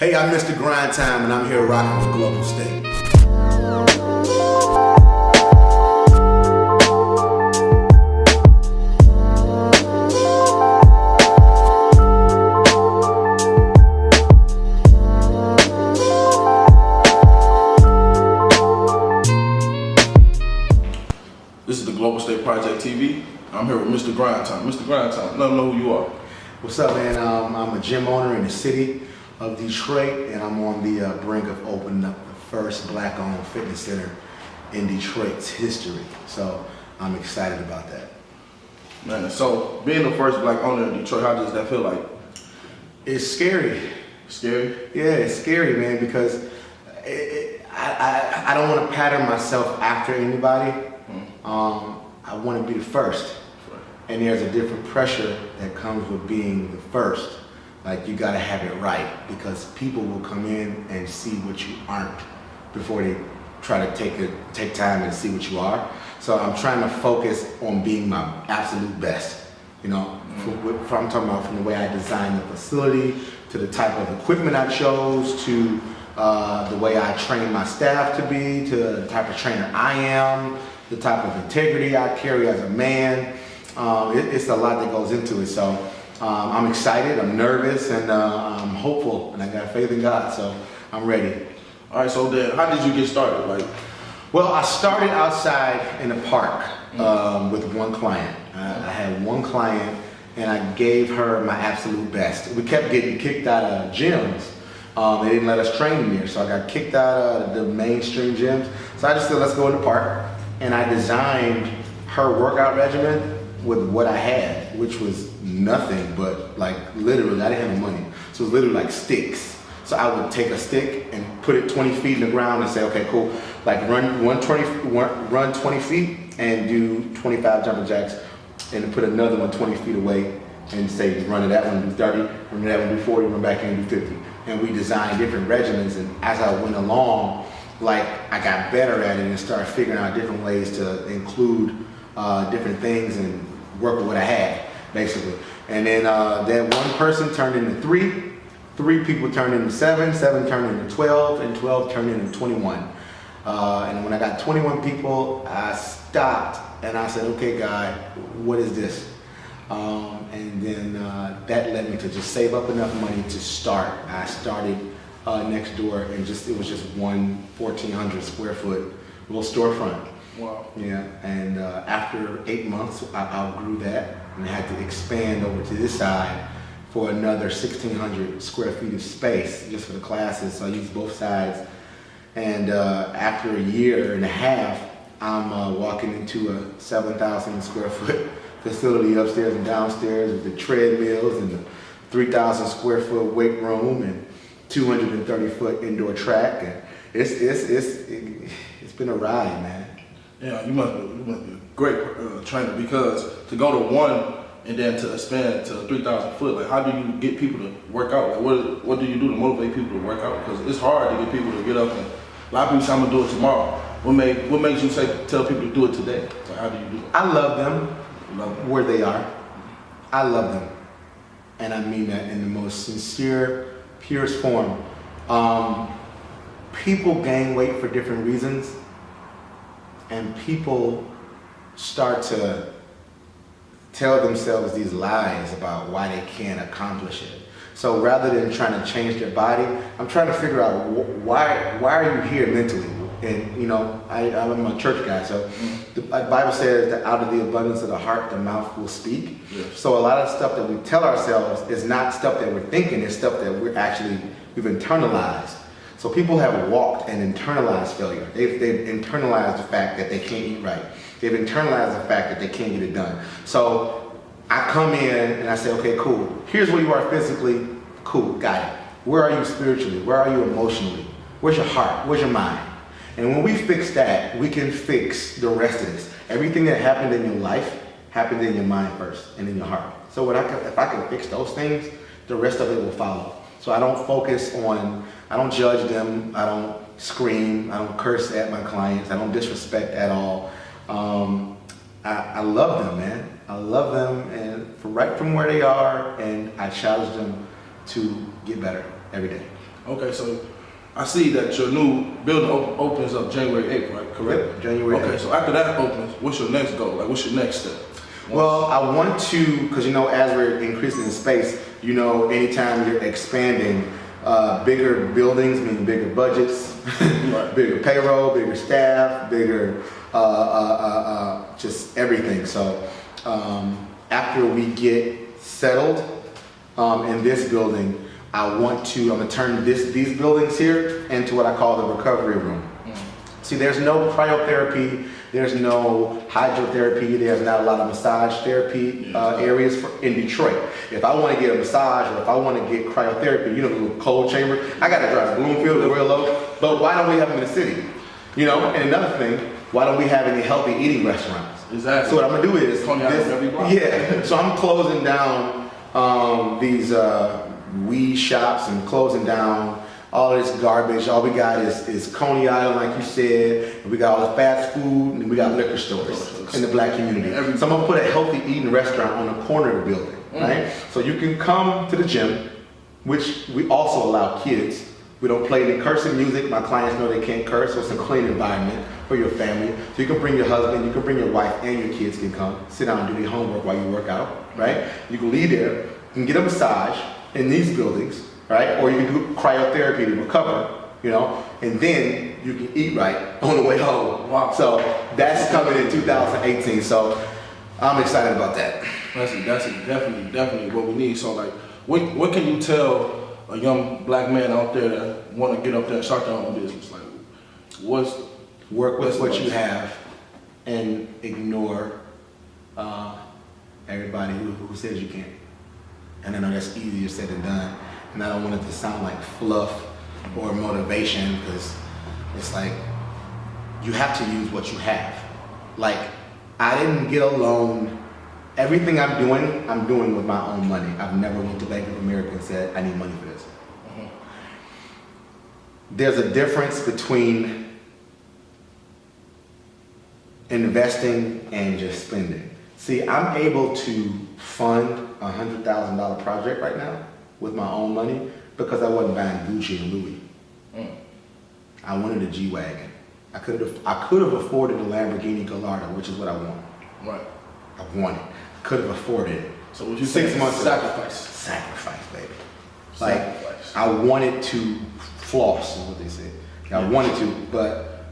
Hey, I'm Mr. Grindtime, and I'm here rocking with Global State. This is the Global State Project TV. I'm here with Mr. Grindtime. Mr. Grindtime, let them know who you are. What's up, man? I'm a gym owner in the city of Detroit, and I'm on the brink of opening up the first black-owned fitness center in Detroit's history. So I'm excited about that. Man, so being the first black owner in Detroit, how does that feel like? It's scary. Scary? Yeah, it's scary, man, because I don't want to pattern myself after anybody. I want to be the first. And there's a different pressure that comes with being the first. Like, you gotta have it right, because people will come in and see what you aren't before they try to take time and see what you are. So I'm trying to focus on being my absolute best. You know, I'm talking about from the way I designed the facility, to the type of equipment I chose, to the way I train my staff to be, to the type of trainer I am, the type of integrity I carry as a man. It's a lot that goes into it. So I'm excited, I'm nervous, and I'm hopeful, and I got faith in God, so I'm ready. All right, so then how did you get started? Well, I started outside in the park with one client. I had one client, and I gave her my absolute best. We kept getting kicked out of gyms. They didn't let us train there, so I got kicked out of the mainstream gyms. So I just said, let's go in the park, and I designed her workout regimen with what I had, which was nothing but, like, literally, I didn't have any money. So it was literally like sticks. So I would take a stick and put it 20 feet in the ground and say, okay, cool. Like, run 20 feet and do 25 jumping jacks, and then put another one 20 feet away and say, run to that one, do 30, run to that one, do 40, run back in and do 50. And we designed different regimens, and as I went along, like, I got better at it and started figuring out different ways to include different things and work with what I had, basically. And then that one person turned into three people turned into seven turned into 12, and 12 turned into 21. And when I got 21 people, I stopped and I said, okay, God, what is this? And then that led me to just save up enough money to start. I started next door, and it was just one 1,400 square foot little storefront. Wow. Yeah, and after 8 months, I outgrew that and had to expand over to this side for another 1,600 square feet of space just for the classes. So I used both sides. And after a year and a half, I'm walking into a 7,000 square foot facility upstairs and downstairs with the treadmills and the 3,000 square foot weight room and 230 foot indoor track. And it's been a ride, man. Yeah, you must be a great trainer, because to go to one and then to expand to 3,000 foot, like, how do you get people to work out? Like, what do you do to motivate people to work out? Because it's hard to get people to get up, and a lot of people say, I'm gonna do it tomorrow. What makes you tell people to do it today? Like, how do you do it? I love them where they are. I love them, and I mean that in the most sincere, purest form. People gain weight for different reasons, and people start to tell themselves these lies about why they can't accomplish it. So rather than trying to change their body, I'm trying to figure out why are you here mentally? And, you know, I'm a church guy, so the Bible says that out of the abundance of the heart, the mouth will speak. Yes. So a lot of stuff that we tell ourselves is not stuff that we're thinking, it's stuff that we've internalized. So people have walked and internalized failure. They've internalized the fact that they can't eat right. They've internalized the fact that they can't get it done. So I come in and I say, okay, cool. Here's where you are physically. Cool, got it. Where are you spiritually? Where are you emotionally? Where's your heart? Where's your mind? And when we fix that, we can fix the rest of this. Everything that happened in your life happened in your mind first and in your heart. So if I can fix those things, the rest of it will follow. So I don't judge them, I don't scream, I don't curse at my clients, I don't disrespect at all. I love them, man. I love them, and right from where they are, and I challenge them to get better every day. Okay, so I see that your new building opens up January 8th, right? Correct? Yep, January Okay, 8th. so after that opens, what's your next goal? Like, what's your next step? Well, I want to, because as we're increasing in space, anytime you're expanding, bigger buildings mean bigger budgets, Right. bigger payroll, bigger staff, bigger just everything. So after we get settled in this building, I'm gonna turn these buildings here into what I call the recovery room. See, there's no cryotherapy, there's no hydrotherapy, there's not a lot of massage therapy areas in Detroit. If I want to get a massage or if I want to get cryotherapy, the little cold chamber, I got to drive to Bloomfield or real low. But why don't we have them in the city? And another thing, why don't we have any healthy eating restaurants? Exactly. So what I'm gonna do is, every block. so I'm closing down these weed shops and closing down all of this garbage. All we got is Coney Island, like you said, and we got all the fast food, and we got liquor stores in the black community. So I'm gonna put a healthy eating restaurant on the corner of the building, right? So you can come to the gym, which we also allow kids. We don't play any cursing music. My clients know they can't curse, so it's a clean environment for your family. So you can bring your husband, you can bring your wife, and your kids can come, sit down and do their homework while you work out, right? You can leave there, you can get a massage in these buildings, right? Or you can do cryotherapy to recover, and then you can eat right on the way home. Wow. So that's coming in 2018. So I'm excited about that. That's definitely what we need. So like, what can you tell a young black man out there that want to get up there and start their own business? Like, Work with what you have and ignore everybody who says you can't. And I know that's easier said than done. And I don't want it to sound like fluff or motivation, because it's like you have to use what you have. Like, I didn't get a loan. Everything I'm doing with my own money. I've never went to Bank of America and said, I need money for this. There's a difference between investing and just spending. See, I'm able to fund a $100,000 project right now with my own money because I wasn't buying Gucci and Louis. I wanted a G-Wagon. I could have afforded a Lamborghini Gallardo, which is what I want. Right. I want it. Could have afforded it. So what you 6 months sacrifice. Sacrifice, baby. Sacrifice. Like, I wanted to floss, is what they said. I wanted to, but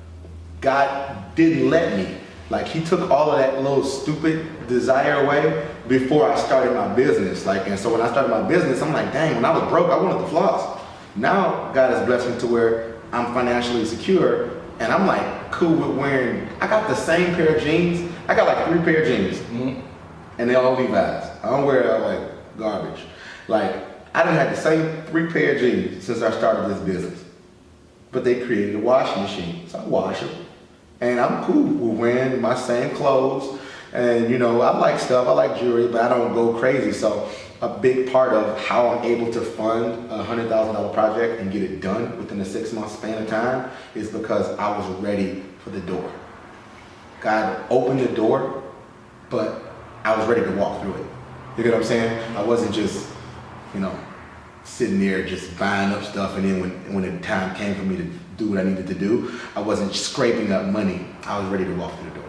God didn't let me. Like, he took all of that little stupid desire away before I started my business. And so when I started my business, I'm like, dang, when I was broke, I wanted to floss. Now God has blessed me to where I'm financially secure, and I'm like cool with wearing, I got the same pair of jeans. I got like 3 pair of jeans, and they all Levi's. I don't wear like garbage. Like, I done had the same 3 pair of jeans since I started this business. But they created a washing machine, so I wash them. And I'm cool with wearing my same clothes. And I like stuff, I like jewelry, but I don't go crazy. So a big part of how I'm able to fund a $100,000 project and get it done within a 6-month span of time is because I was ready for the door. God opened the door, but I was ready to walk through it. You get what I'm saying? I wasn't just, sitting there just buying up stuff, and then when the time came for me to do what I needed to do, I wasn't scraping up money. I was ready to walk through the door.